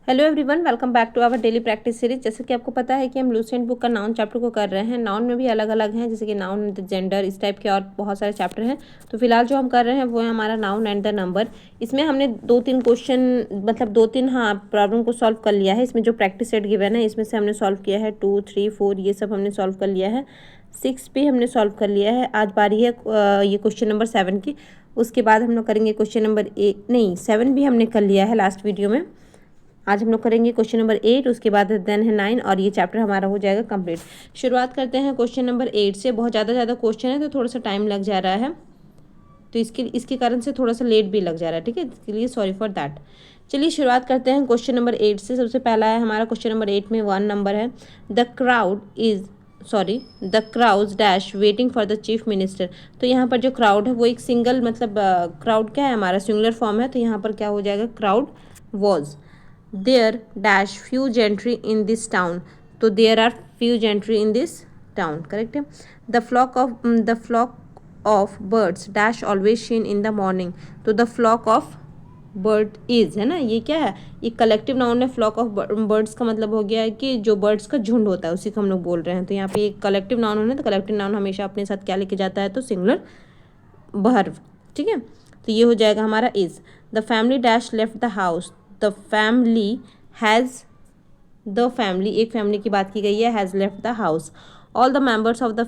Hello everyone, welcome back to our daily practice series. जैसे कि आपको पता है कि हम लूसेंट बुक का नाउन चैप्टर को कर रहे हैं। नाउन में भी अलग अलग हैं, जैसे कि नाउन, जेंडर, इस टाइप के और बहुत सारे चैप्टर हैं। तो फिलहाल जो हम कर रहे हैं वो है हमारा नाउन एंड द नंबर। इसमें हमने दो तीन प्रॉब्लम को सॉल्व कर लिया है। इसमें जो प्रैक्टिस सेट गिवन है इसमें से हमने सॉल्व किया है 2, 3, 4, ये सब हमने सॉल्व कर लिया है। 6 भी हमने सॉल्व कर लिया है। आज बारी है ये क्वेश्चन नंबर 7 की। उसके बाद हम लोग करेंगे क्वेश्चन नंबर 7 भी हमने कर लिया है लास्ट वीडियो में। आज हम लोग करेंगे क्वेश्चन नंबर 8, उसके बाद देन है 9 और ये चैप्टर हमारा हो जाएगा कंप्लीट। शुरुआत करते हैं क्वेश्चन नंबर 8 से। बहुत ज़्यादा क्वेश्चन है तो थोड़ा सा टाइम लग जा रहा है, तो इसके कारण से थोड़ा सा लेट भी लग जा रहा है, ठीक है। इसके लिए सॉरी फॉर दैट। चलिए शुरुआत करते हैं क्वेश्चन नंबर 8 से। सबसे पहला है हमारा क्वेश्चन नंबर 8 में 1 नंबर है। The crowd dash waiting for the chief minister. तो यहाँ पर जो क्राउड है वो एक सिंगल क्राउड क्या है हमारा, सिंगुलर फॉर्म है। तो यहाँ पर क्या हो जाएगा, crowd was there dash few gentry in this town. तो there are few gentry in this town, correct है। The flock of birds dash always seen in the morning. तो the flock of bird is, है ना, ये क्या है, ये collective noun है। फ्लॉक ऑफ बर्ड्स का मतलब हो गया है कि जो बर्ड्स का झुंड होता है उसी को हम लोग बोल रहे हैं। तो यहाँ पे एक कलेक्टिव नाउन है, तो कलेक्टिव नाउन हमेशा अपने साथ क्या लेके जाता है, तो सिंगुलर वर्ब, ठीक है। तो ये हो जाएगा हमारा is. The family dash left the house. The family has, the family एक फैमिली की बात की गई है, has left the house. All the members of the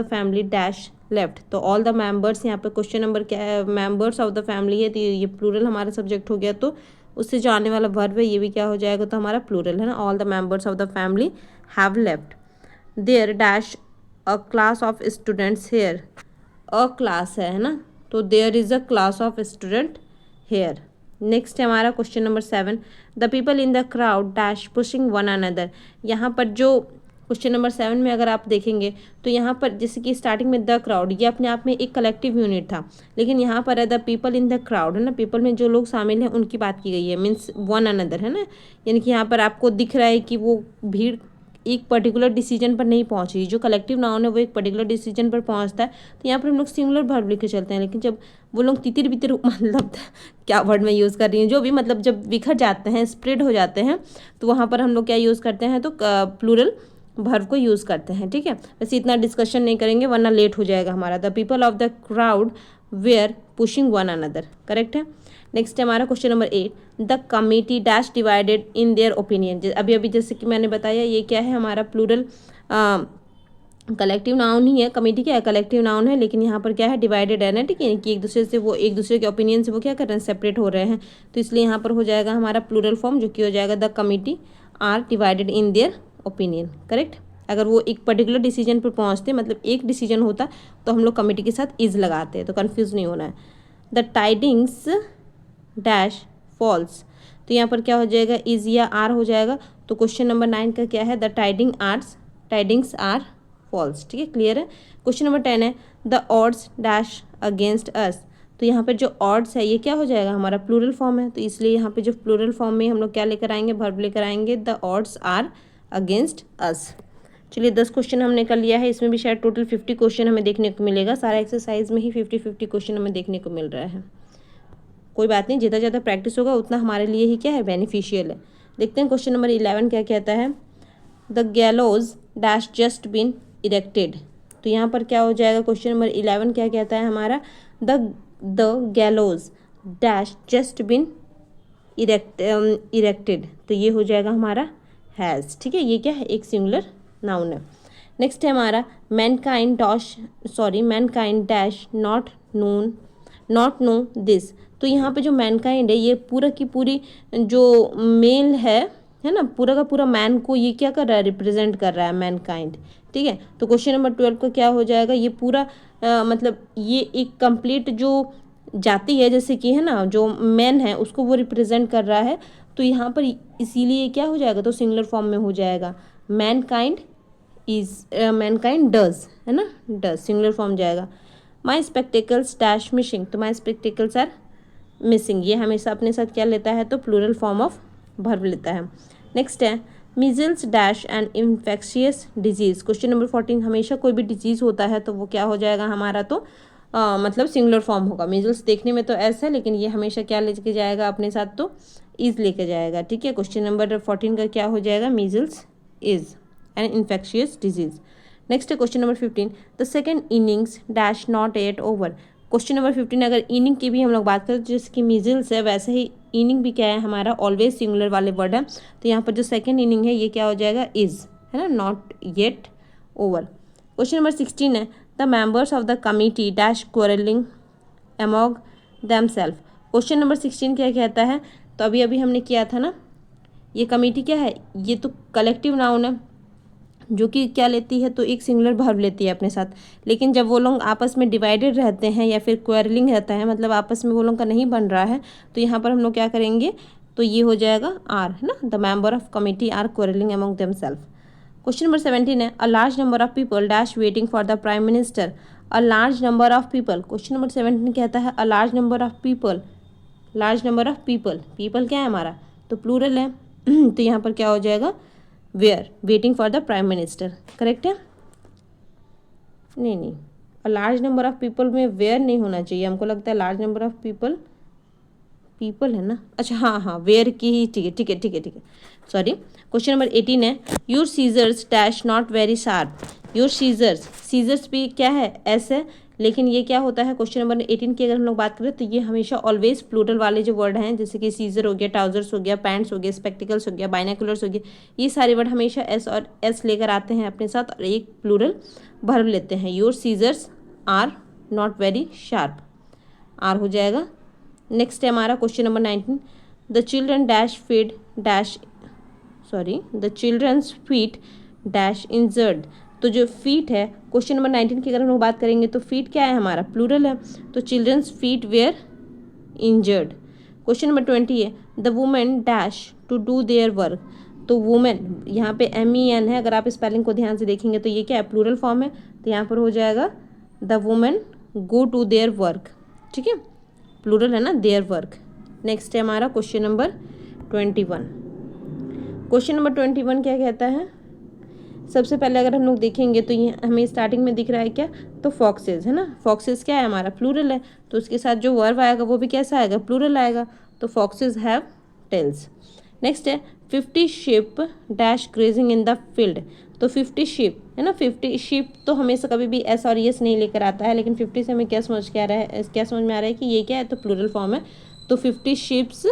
family dash left. तो ऑल द मेंबर्स, यहाँ पे क्वेश्चन नंबर क्या है, मेंबर्स ऑफ द फैमिली है, तो ये प्लूरल हमारा सब्जेक्ट हो गया। तो उससे जो आने वाला वर्ब है ये भी क्या हो जाएगा, तो हमारा प्लूरल है ना। All the members of the family have left. There dash a class of students here. A class है ना, तो there is a class of student here. Next है हमारा question number 7। The people in the crowd dash pushing one another. यहाँ पर जो question number 7 में अगर आप देखेंगे तो यहाँ पर जैसे कि स्टार्टिंग में द क्राउड, ये अपने आप में एक कलेक्टिव यूनिट था, लेकिन यहाँ पर है the people in the crowd, है ना। पीपल में जो लोग शामिल हैं उनकी बात की गई है, मीन्स वन अनदर, है ना। यानी कि यहाँ पर आपको दिख रहा है कि वो भीड़ एक पर्टिकुलर डिसीजन पर नहीं पहुंच रही। जो कलेक्टिव नाउन है वो एक पर्टिकुलर डिसीजन पर पहुंचता है, तो यहाँ पर हम लोग सिंगुलर वर्ब लेके चलते हैं। लेकिन जब वो लोग तितिर बितिर मतलब क्या वर्ड में यूज़ कर रही हूँ, जो भी मतलब जब बिखर जाते हैं, स्प्रेड हो जाते हैं, तो वहाँ पर हम लोग क्या यूज़ करते हैं, तो प्लूरल वर्ब को यूज़ करते हैं, ठीक है। वैसे इतना डिस्कशन नहीं करेंगे वरना लेट हो जाएगा हमारा। The people of the crowd were pushing one another, correct है। नेक्स्ट है हमारा question number 8। The committee dash divided in their opinion. अभी जैसे कि मैंने बताया ये क्या है हमारा प्लूरल कलेक्टिव नाउन ही है। कमेटी क्या है, कलेक्टिव नाउन है, लेकिन यहाँ पर क्या है, डिवाइडेड है ना, ठीक है, कि एक दूसरे के ओपिनियन से वो क्या कर रहे हैं, सेपरेट हो रहे हैं। तो इसलिए यहाँ पर हो जाएगा हमारा प्लूरल फॉर्म, जो कि हो जाएगा the committee are divided in their opinion, correct. अगर वो एक पर्टिकुलर डिसीजन पर पहुँचते, मतलब एक डिसीजन होता, तो हम लोग कमेटी के साथ इज लगाते हैं, तो कन्फ्यूज़ नहीं होना है। The tidings dash falls. तो यहाँ पर क्या हो जाएगा, इज या आर हो जाएगा। तो क्वेश्चन नंबर 9 का क्या है, द टाइडिंग्स आर फॉल्स, ठीक है, क्लियर है। क्वेश्चन नंबर 10 है the odds dash against us. तो यहाँ पर जो ऑड्स है ये क्या हो जाएगा, हमारा प्लूरल फॉर्म है, तो इसलिए यहाँ पे जो प्लूरल फॉर्म में हम लोग क्या लेकर आएंगे, वर्ब लेकर आएंगे, the odds are against us. चलिए 10 क्वेश्चन हमने कर लिया है। इसमें भी शायद टोटल 50 क्वेश्चन हमें देखने को मिलेगा। सारा एक्सरसाइज में ही 50 क्वेश्चन हमें देखने को मिल रहा है। कोई बात नहीं, जितना ज़्यादा प्रैक्टिस होगा उतना हमारे लिए ही क्या है, बेनिफिशियल है। देखते हैं क्वेश्चन नंबर 11 क्या कहता है। The gallows dash just been erected. तो यहाँ पर क्या हो जाएगा, क्वेश्चन नंबर 11 क्या कहता है हमारा, the gallows dash just been erected. तो ये हो जाएगा हमारा हैज़, ठीक है। ये क्या है, एक सिंगुलर नाउन है। नेक्स्ट है हमारा Mankind dash not know this. तो यहाँ पे जो मैनकाइंड है ये पूरा की पूरी जो मेल है ना, पूरा का पूरा मैन को ये क्या कर रहा है, रिप्रेजेंट कर रहा है मैनकाइंड, ठीक है। तो क्वेश्चन नंबर 12 का क्या हो जाएगा, ये पूरा मतलब ये एक कंप्लीट जो जाति है, जैसे कि है ना, जो मैन है उसको वो रिप्रेजेंट कर रहा है। तो यहाँ पर इसीलिए क्या हो जाएगा, तो सिंगुलर फॉर्म में हो जाएगा मैनकाइंड डज, है ना, डज सिंगुलर फॉर्म जाएगा। माई स्पेक्टिकल्स डैश मिसिंग। तो माई स्पेक्टिकल्स आर मिसिंग, ये हमेशा अपने साथ क्या लेता है, तो प्लूरल फॉर्म ऑफ वर्ब लेता है। नेक्स्ट है measles dash and infectious disease. Question number 14, हमेशा कोई भी डिजीज़ होता है तो वो क्या हो जाएगा हमारा, तो मतलब सिंगुलर फॉर्म होगा। मीजल्स देखने में तो ऐसा है, लेकिन ये हमेशा क्या लेके जाएगा अपने साथ, तो इज लेके जाएगा, ठीक है। क्वेश्चन नंबर 14 का क्या हो जाएगा, measles is an infectious disease. Next है question number 15, the second innings dash not yet over. Question number 15 अगर इनिंग की भी हम लोग बात करें तो जैसे कि मीजल्स है वैसे ही इनिंग भी क्या है हमारा, ऑलवेज सिंगुलर वाले वर्ड है। तो यहाँ पर जो सेकेंड इनिंग है ये क्या हो जाएगा, इज, है ना, not yet over. Question number 16 है, the members of the committee dash quarrelling among themselves. Question number 16 क्या कहता है, तो अभी अभी हमने किया था ना, ये कमेटी क्या है, ये तो कलेक्टिव नाउन है जो कि क्या लेती है, तो एक सिंगुलर वर्ब लेती है अपने साथ। लेकिन जब वो लोग आपस में डिवाइडेड रहते हैं या फिर क्वेरलिंग रहता है, मतलब आपस में वो लोग का नहीं बन रहा है, तो यहाँ पर हम लोग क्या करेंगे, तो ये हो जाएगा आर, है ना, the member of committee are quarrelling among themselves. Question number 17 है, a large number of people dash waiting for the prime minister. A large number of people, question number 17 कहता है a large number of people, large number of people, people क्या है हमारा, तो plural है तो यहाँ पर क्या हो जाएगा, were waiting for the prime minister, correct है। नहीं, a large number of people में वेयर नहीं होना चाहिए, हमको लगता है large number of people, people है ना, अच्छा हाँ हाँ वेयर की ही, ठीक है ठीक है ठीक है ठीक है, सॉरी। क्वेश्चन नंबर 18 है, your scissors dash not very sharp. Your scissors, scissors भी क्या है, एस है, लेकिन ये क्या होता है, क्वेश्चन नंबर 18 की अगर हम लोग बात करें तो ये हमेशा ऑलवेज प्लूरल वाले जो वर्ड हैं, जैसे कि सीजर हो गया, ट्राउजर्स हो गया, पैंट्स हो गया, स्पेक्टिकल्स हो गया, बाइनाकुलर्स हो गया, ये सारे वर्ड हमेशा एस और एस लेकर आते हैं अपने साथ और एक प्लूरल वर्ब लेते हैं। Your scissors are not very sharp, are हो जाएगा। नेक्स्ट है हमारा question number 19, the children dash feed dash, sorry, the childrens feet dash injured. तो जो फीट है क्वेश्चन नंबर 19 की अगर हम लोग बात करेंगे तो फीट क्या है हमारा, प्लूरल है, तो childrens feet were injured. Question number 20 है, the women dash to do their work. तो वुमेन यहाँ पे MEN है, अगर आप स्पेलिंग को ध्यान से देखेंगे तो ये क्या है, प्लूरल फॉर्म है, तो यहाँ पर हो जाएगा the women go to their work, ठीक है, प्लूरल है ना, देयर वर्क। नेक्स्ट है हमारा क्वेश्चन नंबर 21। क्वेश्चन नंबर 21 क्या कहता है, सबसे पहले अगर हम लोग देखेंगे तो ये हमें स्टार्टिंग में दिख रहा है क्या, तो फॉक्सेस, है ना, फॉक्सेस क्या है हमारा, प्लूरल है, तो उसके साथ जो वर्ब आएगा वो भी कैसा आएगा, प्लूरल आएगा, तो फॉक्सेस हैव टेल्स। नेक्स्ट है 50 sheep dash grazing in the field. तो 50 sheep है ना, 50 sheep तो हमेशा कभी भी एस और यस नहीं लेकर आता है, लेकिन 50 से हमें क्या समझ के आ रहा है, क्या समझ में आ रहा है कि ये क्या है, तो प्लूरल फॉर्म है, तो 50 sheeps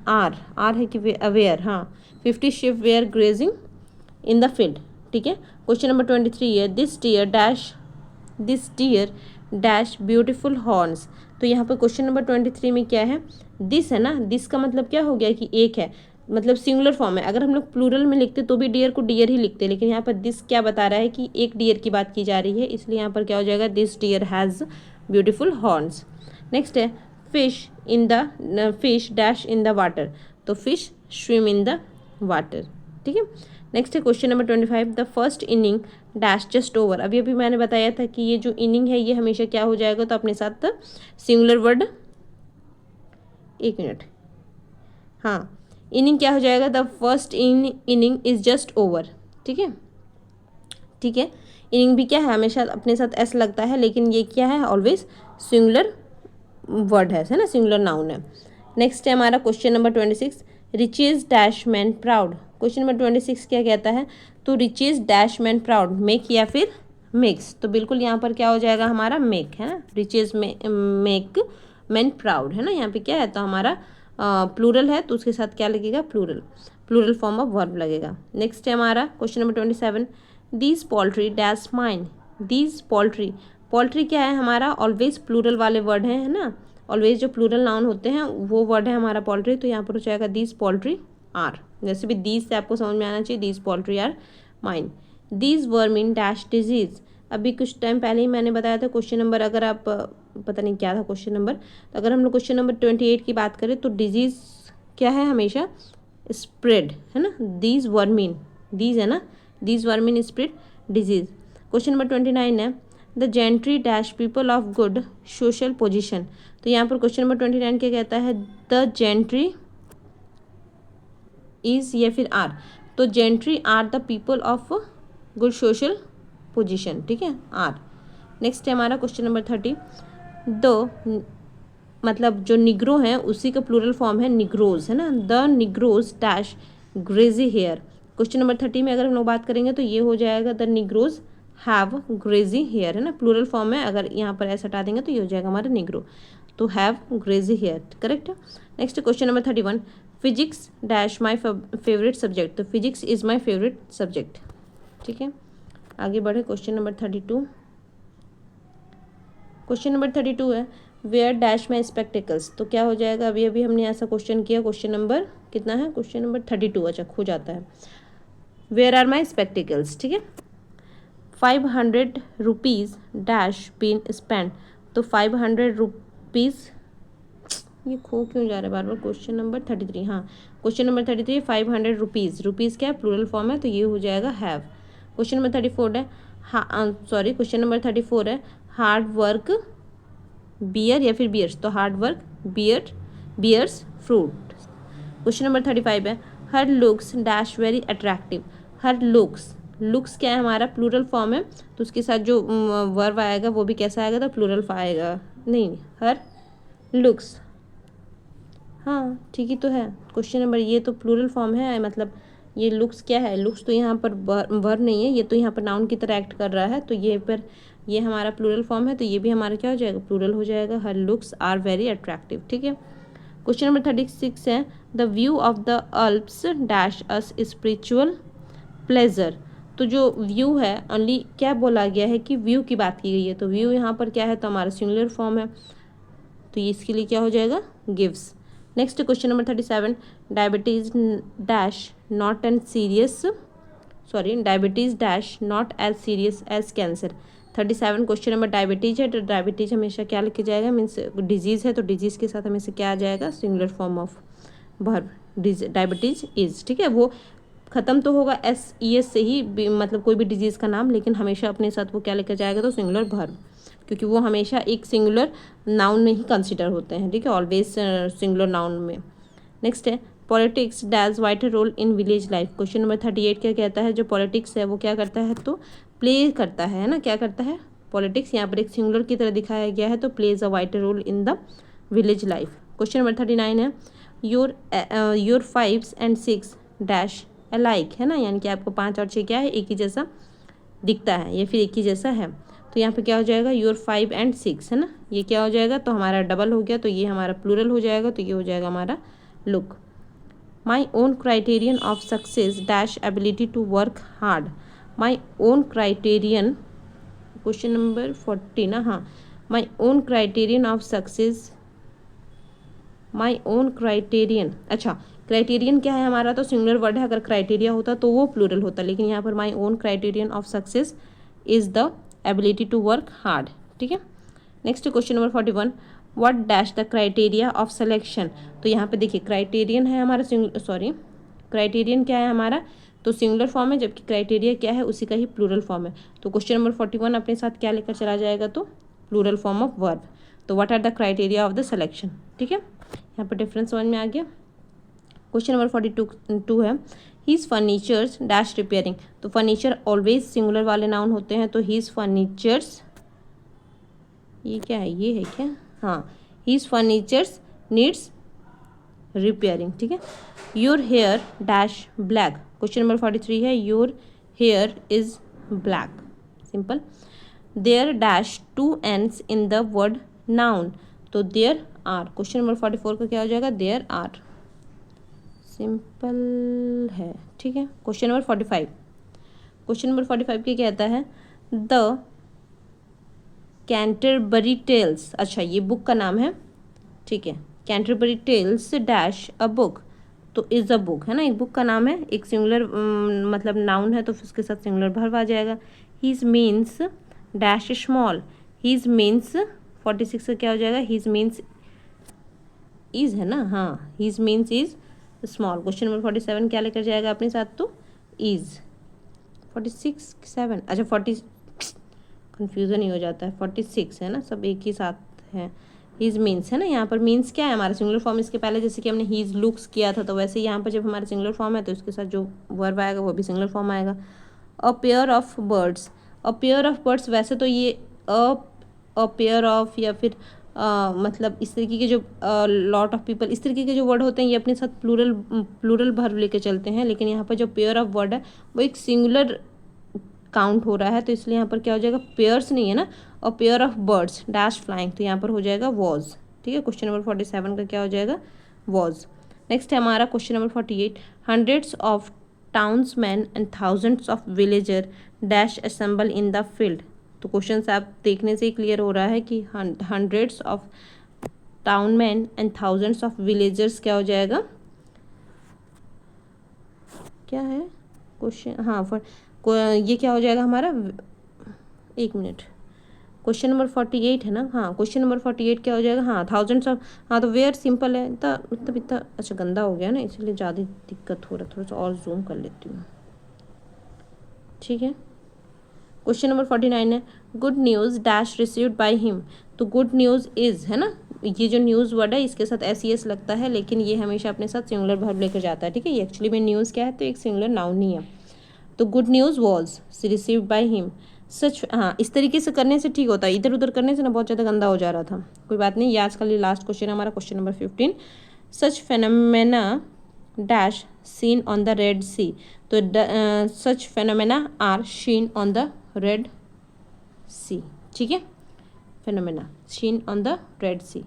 आर है कि अवेयर, हाँ, 50 sheep were grazing in the field, ठीक है। क्वेश्चन नंबर 23 है, this deer dash beautiful horns. तो यहाँ पर क्वेश्चन नंबर 23 में क्या है, दिस है ना, दिस का मतलब क्या हो गया कि एक है, मतलब सिंगुलर फॉर्म है। अगर हम लोग प्लूरल में लिखते तो भी डियर को डियर ही लिखते, लेकिन यहाँ पर दिस क्या बता रहा है कि एक डियर की बात की जा रही है, इसलिए यहाँ पर क्या हो जाएगा, this deer has beautiful horns. Next है fish dash in the water. तो fish swim in the water, ठीक है। नेक्स्ट है question number 25, the first inning dash just over. अभी अभी मैंने बताया था कि ये जो इनिंग है ये हमेशा क्या हो जाएगा, तो अपने साथ सिंगुलर वर्ड, एक मिनट, हाँ, इनिंग क्या हो जाएगा, the first inning is just over, ठीक है ठीक है। इनिंग भी क्या है, हमेशा अपने साथ एस लगता है, लेकिन ये क्या है, ऑलवेज सिंगुलर वर्ड है ना, सिंगुलर नाउन है। नेक्स्ट है हमारा question number 26, riches dash man proud. Question number 26 क्या कहता है, तो riches dash man proud, make या फिर मेक्स। तो बिल्कुल यहाँ पर क्या हो जाएगा हमारा, मेक, है ना, रिचेज मेक मैन प्राउड, है ना, यहाँ पे क्या है, तो हमारा प्लूरल है, तो उसके साथ क्या लगेगा, प्लूरल फॉर्म ऑफ वर्ब लगेगा। नेक्स्ट है हमारा question number 27, these poultry dash mine. These poultry, poultry क्या है हमारा, ऑलवेज प्लूरल वाले वर्ड हैं, है ना, ऑलवेज जो प्लूरल नाउन होते हैं वो वर्ड है हमारा पोल्ट्री, तो यहाँ पर हो जाएगा दीज पोल्ट्री आर। जैसे भी दीज से आपको समझ में आना चाहिए, these poultry are mine. These vermin dash disease. अभी कुछ टाइम पहले ही मैंने बताया था क्वेश्चन नंबर, अगर आप पता नहीं क्या था क्वेश्चन नंबर, तो अगर हम लोग क्वेश्चन नंबर 28 की बात करें तो डिजीज क्या है, हमेशा स्प्रेड, है ना, दीज वर्मिन, दीज है ना, these vermin spread disease. Question number 29 है, the gentry dash people of good social position. तो यहाँ पर क्वेश्चन नंबर 29 क्या कहता है, द जेंट्री इज या फिर आर। तो gentry are the people of good social position, ठीक है, आर। नेक्स्ट है हमारा क्वेश्चन नंबर 30, द मतलब जो निग्रो हैं उसी का प्लूरल फॉर्म है निग्रोज, है ना। The negroes dash grizzly hair. Question number 30 में अगर हम लोग बात करेंगे तो ये हो जाएगा the negroes have greasy hair, है ना, प्लूरल फॉर्म है। अगर यहाँ पर ऐसा हटा देंगे तो ये हो जाएगा हमारा निग्रो, तो have greasy hair, correct. Next question number 31, physics dash my favourite subject. तो physics is my favourite subject, ठीक है। आगे बढ़े क्वेश्चन नंबर 32। क्वेश्चन नंबर 32 है वेयर डैश माई स्पेक्टिकल्स। तो क्या हो जाएगा, अभी अभी हमने ऐसा क्वेश्चन किया। क्वेश्चन नंबर कितना है, क्वेश्चन नंबर 32, अच्छा खो जाता है। वेयर आर माई स्पेक्टिकल्स, ठीक है। 500 रुपीज़ डैश बीन स्पेंड। तो 500 रुपीज़, ये खो क्यों जा रहा है बार बार। क्वेश्चन नंबर 33, हाँ क्वेश्चन नंबर 33 500 रुपीज़, रुपीज़ क्या है, प्लूरल फॉर्म है, तो ये हो जाएगा हैव। क्वेश्चन नंबर 34 है सॉरी क्वेश्चन नंबर 34 है हार्ड वर्क बियर या फिर बियर्स। तो hard work bears fruit. Question number 35 है her looks dash very attractive. Her looks क्या है हमारा, प्लूरल फॉर्म है, तो उसके साथ जो वर्ब आएगा वो भी कैसा आएगा, तो प्लूरल आएगा। नहीं, हर लुक्स, हाँ ठीक ही तो है। क्वेश्चन नंबर, ये तो प्लूरल फॉर्म है, मतलब ये लुक्स क्या है, लुक्स तो यहाँ पर वर्ब नहीं है, ये तो यहाँ पर नाउन की तरह एक्ट कर रहा है, तो ये पर ये हमारा प्लूरल फॉर्म है, तो ये भी हमारा क्या हो जाएगा, प्लूरल हो जाएगा। हर लुक्स आर वेरी अट्रैक्टिव, ठीक है। क्वेश्चन नंबर 36 है the view of the Alps dash us spiritual pleasure. तो जो व्यू है ओनली क्या बोला गया है कि व्यू की बात की गई है, तो व्यू यहाँ पर क्या है, तो हमारा सिंगुलर फॉर्म है, तो ये इसके लिए क्या हो जाएगा, gives. Next question number 37 diabetes dash not and serious diabetes dash not as serious as cancer. 37 question number diabetes है, तो डायबिटीज हमेशा क्या लिखे जाएगा, मीन्स डिजीज़ है, तो डिजीज़ के साथ हमेशा क्या आ जाएगा, singular form of verb diabetes is, ठीक है। वो ख़त्म तो होगा SES से ही मतलब कोई भी डिजीज़ का नाम, लेकिन हमेशा अपने साथ वो क्या लेकर जाएगा, तो सिंगुलर वर्ब, क्योंकि वो हमेशा एक सिंगुलर नाउन में ही कंसिडर होते हैं, ठीक है, ऑलवेज सिंगुलर नाउन में। नेक्स्ट है politics dash vital role in village life. Question number 38 क्या कहता है, जो पॉलिटिक्स है वो क्या करता है, तो प्ले करता है ना, क्या करता है, पॉलिटिक्स यहाँ पर एक सिंगुलर की तरह दिखाया गया है, तो plays a vital role in the village life. Question number 39 है योर 5 and 6 डैश अलाइक, है ना, यानी कि आपको 5 और 6 क्या है, एक ही जैसा दिखता है या फिर एक ही जैसा है, तो यहाँ पे क्या हो जाएगा, योर 5 and 6, है ना, ये क्या हो जाएगा, तो हमारा डबल हो गया, तो ये हमारा प्लूरल हो जाएगा, तो ये हो जाएगा हमारा look. My own criterion of success dash ability to work hard. My own criterion, question number 40 ना, हाँ, my own criterion of success, my own criterion, अच्छा क्राइटेरियन क्या है हमारा, तो सिंगुलर वर्ड है, अगर क्राइटेरिया होता तो वो प्लूरल होता, लेकिन यहाँ पर my own criterion of success is the ability to work hard, ठीक है। Next question number 41 what dash the criteria of selection. तो यहाँ पे देखिए क्राइटेरियन है हमारा क्राइटेरियन क्या है हमारा, तो सिंगुलर फॉर्म है, जबकि क्राइटेरिया क्या है, उसी का ही प्लूरल फॉर्म है, तो क्वेश्चन नंबर 41 अपने साथ क्या लेकर चला जाएगा, तो प्लूरल फॉर्म ऑफ वर्ब, तो what are the criteria of the selection, ठीक है। यहाँ पर डिफरेंस समझ में आ गया। क्वेश्चन नंबर 42 है हीज़ फर्नीचर्स डैश रिपेयरिंग। तो फर्नीचर ऑलवेज सिंगुलर वाले नाउन होते हैं, तो हीज़ फर्नीचर्स, ये क्या है, ये है क्या, हाँ, हीज़ फर्नीचर्स नीड्स रिपेयरिंग, ठीक है। Your hair dash black. Question number 43 है your hair is black, simple. There dash 2 ends in the word noun. तो देयर आर, क्वेश्चन नंबर 44 का क्या हो जाएगा, देयर आर, सिंपल है, ठीक है। क्वेश्चन नंबर 45, क्वेश्चन नंबर 45 क्या कहता है द कैंटरबरी टेल्स, अच्छा ये बुक का नाम है, ठीक है, Canterbury Tales dash a book, तो इज अ बुक, है ना, एक बुक का नाम है, एक सिंगुलर मतलब नाउन है, तो फिर उसके साथ सिंगुलर वर्ब आ जाएगा। His means dash small, his means 46 का क्या हो जाएगा, हीज मीन्स इज, है ना, हाँ, his means is small. Question number 47 क्या लेकर जाएगा अपने साथ, तो इज। 46 7, अच्छा 40 कन्फ्यूज़न ही हो जाता है, 46 है ना, सब एक ही साथ है। हीज मीन्स है ना, यहाँ पर मीन्स क्या है हमारा सिंगुलर फॉर्म, इसके पहले जैसे कि हमने हीज लुक्स किया था, तो वैसे ही यहाँ पर जब हमारा सिंगुलर फॉर्म है तो इसके साथ जो वर्ब आएगा वो भी सिंगुलर फॉर्म आएगा। A pair of birds, a pair of birds, वैसे तो ये अ पेयर ऑफ या फिर मतलब इस तरीके के जो लॉट ऑफ पीपल, इस तरीके के जो वर्ड होते हैं ये अपने साथ प्लूरल वर्ब लेके चलते हैं, लेकिन यहाँ पर जो पेयर ऑफ वर्ड है वो एक सिंगुलर काउंट हो रहा है, तो इसलिए यहाँ पर क्या हो जाएगा, पेयर्स नहीं है ना, और pair of birds dash flying, तो यहाँ पर हो जाएगा वॉज। ठीक है, क्वेश्चन नंबर 47 का क्या हो जाएगा, वॉज। नेक्स्ट है हमारा question number 48, hundreds of townsman and thousands of villager dash assemble in the field. तो क्वेश्चन आप देखने से ही क्लियर हो रहा है कि hundreds of townman and thousands of villagers क्या हो जाएगा, क्या है क्वेश्चन, हाँ ये क्या हो जाएगा हमारा, एक मिनट, क्वेश्चन नंबर 48 है ना, हाँ क्वेश्चन नंबर 48 क्या हो जाएगा, हाँ थाउजेंड्स ऑफ, हाँ तो वेयर सिंपल है, मतलब इतना अच्छा गंदा हो गया ना, इसलिए ज़्यादा दिक्कत हो रहा है, थोड़ा सा और जूम कर लेती हूँ। ठीक है, क्वेश्चन नंबर 49 है, good news dash received by him. तो गुड न्यूज़ इज़ है ना, ये जो न्यूज़ वर्ड है इसके साथ एस लगता है, लेकिन ये हमेशा अपने साथ सिंगुलर वर्ब लेकर जाता है। ठीक है, ये एक्चुअली में न्यूज़ क्या है, तो एक सिंगुलर नाउन नहीं है। तो good news was received by him, such, हाँ इस तरीके से करने से ठीक होता है, इधर उधर करने से ना बहुत ज़्यादा गंदा हो जा रहा था। कोई बात नहीं, ये आज का लास्ट क्वेश्चन है हमारा, question number 15, such phenomena dash seen on the Red Sea. तो such phenomena are seen on the Red Sea. ठीक है, phenomena seen on the Red Sea,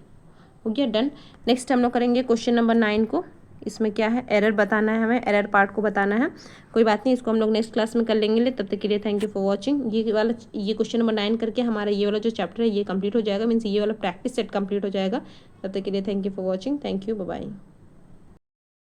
हो गया, डन। नेक्स्ट हम लोग करेंगे क्वेश्चन नंबर 9 को। इसमें क्या है, एरर बताना है हमें, एरर पार्ट को बताना है। कोई बात नहीं, इसको हम लोग नेक्स्ट क्लास में कर लेंगे। तब तक के लिए थैंक यू फॉर वॉचिंग। ये क्वेश्चन नंबर 9 करके हमारा ये वाला जो चैप्टर है ये कंप्लीट हो जाएगा, मीन्स ये वाला प्रैक्टिस सेट कंप्लीट हो जाएगा। तब तक के लिए thank you for watching, thank you, bye bye.